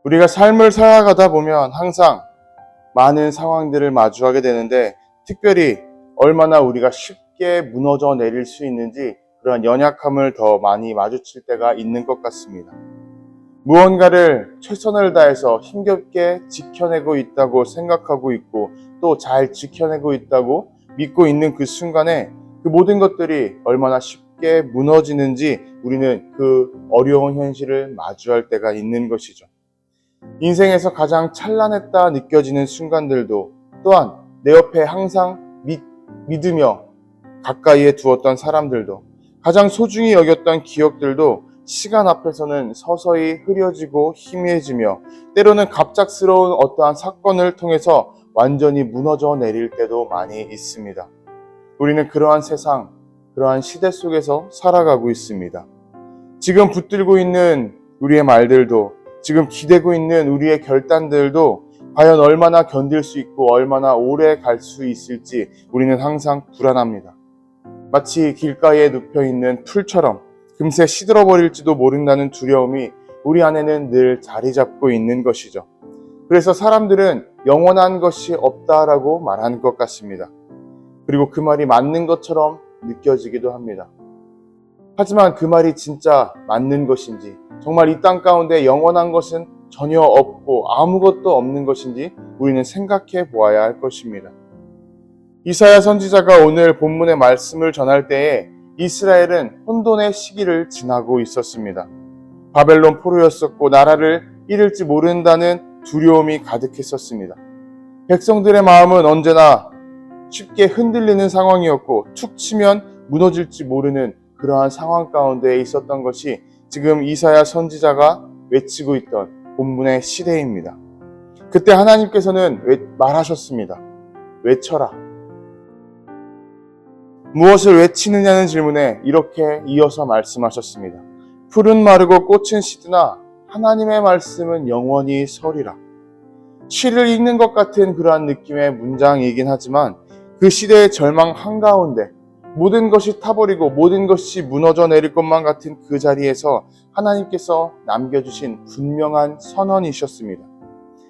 우리가 삶을 살아가다 보면 항상 많은 상황들을 마주하게 되는데, 특별히 얼마나 우리가 쉽게 무너져 내릴 수 있는지 그런 연약함을 더 많이 마주칠 때가 있는 것 같습니다. 무언가를 최선을 다해서 힘겹게 지켜내고 있다고 생각하고 있고, 또 잘 지켜내고 있다고 믿고 있는 그 순간에 그 모든 것들이 얼마나 쉽게 무너지는지 우리는 그 어려운 현실을 마주할 때가 있는 것이죠. 인생에서 가장 찬란했다 느껴지는 순간들도, 또한 내 옆에 항상 믿으며 가까이에 두었던 사람들도, 가장 소중히 여겼던 기억들도 시간 앞에서는 서서히 흐려지고 희미해지며, 때로는 갑작스러운 어떠한 사건을 통해서 완전히 무너져 내릴 때도 많이 있습니다. 우리는 그러한 세상, 그러한 시대 속에서 살아가고 있습니다. 지금 붙들고 있는 우리의 말들도, 지금 기대고 있는 우리의 결단들도 과연 얼마나 견딜 수 있고 얼마나 오래 갈 수 있을지 우리는 항상 불안합니다. 마치 길가에 눕혀있는 풀처럼 금세 시들어버릴지도 모른다는 두려움이 우리 안에는 늘 자리 잡고 있는 것이죠. 그래서 사람들은 영원한 것이 없다라고 말하는 것 같습니다. 그리고 그 말이 맞는 것처럼 느껴지기도 합니다. 하지만 그 말이 진짜 맞는 것인지, 정말 이 땅 가운데 영원한 것은 전혀 없고 아무것도 없는 것인지 우리는 생각해 보아야 할 것입니다. 이사야 선지자가 오늘 본문의 말씀을 전할 때에 이스라엘은 혼돈의 시기를 지나고 있었습니다. 바벨론 포로였었고 나라를 잃을지 모른다는 두려움이 가득했었습니다. 백성들의 마음은 언제나 쉽게 흔들리는 상황이었고, 툭 치면 무너질지 모르는 그러한 상황 가운데 있었던 것이 지금 이사야 선지자가 외치고 있던 본문의 시대입니다. 그때 하나님께서는 말하셨습니다. 외쳐라. 무엇을 외치느냐는 질문에 이렇게 이어서 말씀하셨습니다. 풀은 마르고 꽃은 시드나 하나님의 말씀은 영원히 서리라. 시를 읽는 것 같은 그러한 느낌의 문장이긴 하지만, 그 시대의 절망 한가운데 모든 것이 타버리고 모든 것이 무너져 내릴 것만 같은 그 자리에서 하나님께서 남겨주신 분명한 선언이셨습니다.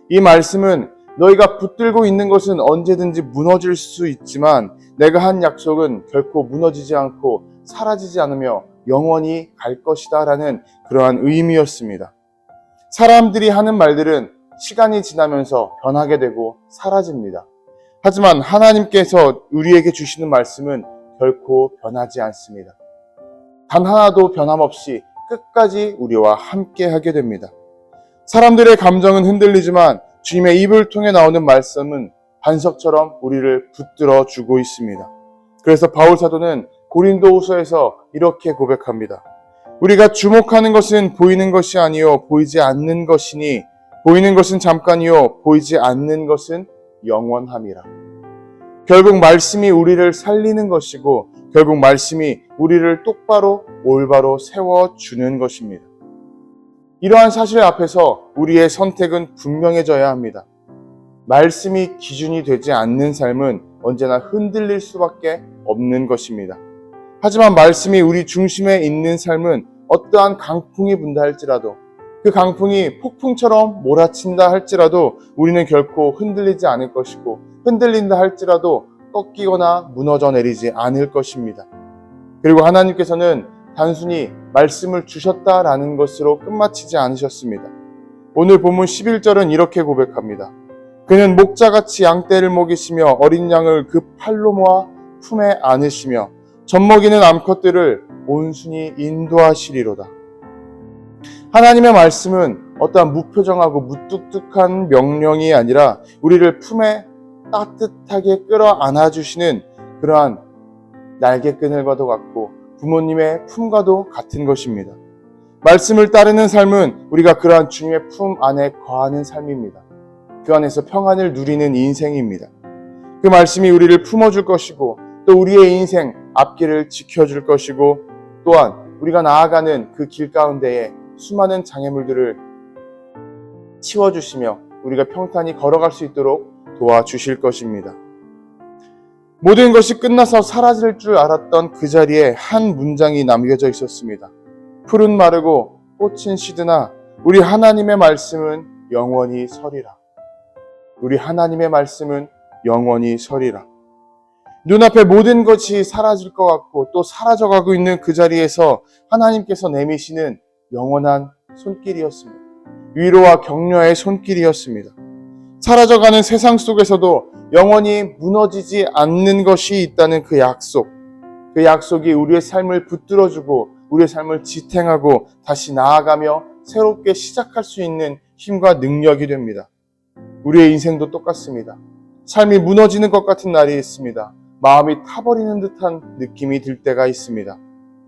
이 말씀은 너희가 붙들고 있는 것은 언제든지 무너질 수 있지만 내가 한 약속은 결코 무너지지 않고 사라지지 않으며 영원히 갈 것이다 라는 그러한 의미였습니다. 사람들이 하는 말들은 시간이 지나면서 변하게 되고 사라집니다. 하지만 하나님께서 우리에게 주시는 말씀은 결코 변하지 않습니다. 단 하나도 변함없이 끝까지 우리와 함께 하게 됩니다. 사람들의 감정은 흔들리지만 주님의 입을 통해 나오는 말씀은 반석처럼 우리를 붙들어 주고 있습니다. 그래서 바울 사도는 고린도후서에서 이렇게 고백합니다. 우리가 주목하는 것은 보이는 것이 아니요 보이지 않는 것이니 보이는 것은 잠깐이요 보이지 않는 것은 영원함이라. 결국 말씀이 우리를 살리는 것이고, 결국 말씀이 우리를 똑바로 올바로 세워주는 것입니다. 이러한 사실 앞에서 우리의 선택은 분명해져야 합니다. 말씀이 기준이 되지 않는 삶은 언제나 흔들릴 수밖에 없는 것입니다. 하지만 말씀이 우리 중심에 있는 삶은 어떠한 강풍이 분다 할지라도, 그 강풍이 폭풍처럼 몰아친다 할지라도 우리는 결코 흔들리지 않을 것이고, 흔들린다 할지라도 꺾이거나 무너져 내리지 않을 것입니다. 그리고 하나님께서는 단순히 말씀을 주셨다라는 것으로 끝마치지 않으셨습니다. 오늘 본문 11절은 이렇게 고백합니다. 그는 목자같이 양떼를 먹이시며 어린 양을 그 팔로 모아 품에 안으시며 젖먹이는 암컷들을 온순히 인도하시리로다. 하나님의 말씀은 어떠한 무표정하고 무뚝뚝한 명령이 아니라 우리를 품에 따뜻하게 끌어안아주시는 그러한 날개끈을과도 같고 부모님의 품과도 같은 것입니다. 말씀을 따르는 삶은 우리가 그러한 주님의 품 안에 거하는 삶입니다. 그 안에서 평안을 누리는 인생입니다. 그 말씀이 우리를 품어줄 것이고, 또 우리의 인생 앞길을 지켜줄 것이고, 또한 우리가 나아가는 그 길 가운데에 수많은 장애물들을 치워주시며 우리가 평탄히 걸어갈 수 있도록 도와주실 것입니다. 모든 것이 끝나서 사라질 줄 알았던 그 자리에 한 문장이 남겨져 있었습니다. 풀은 마르고 꽃은 시드나 우리 하나님의 말씀은 영원히 서리라. 우리 하나님의 말씀은 영원히 서리라. 눈앞에 모든 것이 사라질 것 같고 또 사라져가고 있는 그 자리에서 하나님께서 내미시는 영원한 손길이었습니다. 위로와 격려의 손길이었습니다. 사라져가는 세상 속에서도 영원히 무너지지 않는 것이 있다는 그 약속. 그 약속이 우리의 삶을 붙들어주고 우리의 삶을 지탱하고 다시 나아가며 새롭게 시작할 수 있는 힘과 능력이 됩니다. 우리의 인생도 똑같습니다. 삶이 무너지는 것 같은 날이 있습니다. 마음이 타버리는 듯한 느낌이 들 때가 있습니다.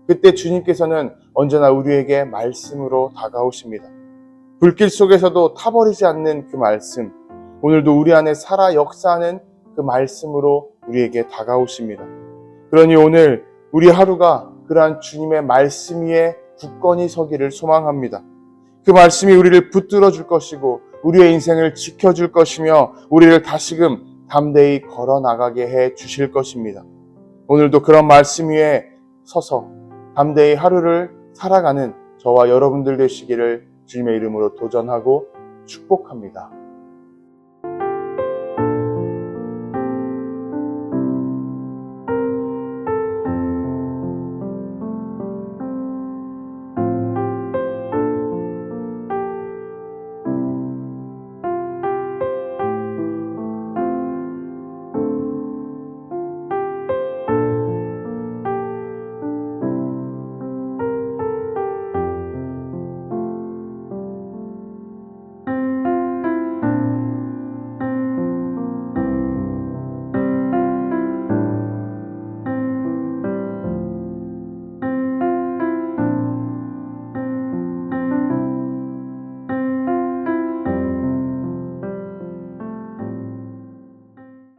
그때 주님께서는 언제나 우리에게 말씀으로 다가오십니다. 불길 속에서도 타버리지 않는 그 말씀, 오늘도 우리 안에 살아 역사하는 그 말씀으로 우리에게 다가오십니다. 그러니 오늘 우리 하루가 그러한 주님의 말씀 위에 굳건히 서기를 소망합니다. 그 말씀이 우리를 붙들어 줄 것이고 우리의 인생을 지켜줄 것이며 우리를 다시금 담대히 걸어 나가게 해 주실 것입니다. 오늘도 그런 말씀 위에 서서 담대히 하루를 살아가는 저와 여러분들 되시기를 주님의 이름으로 도전하고 축복합니다.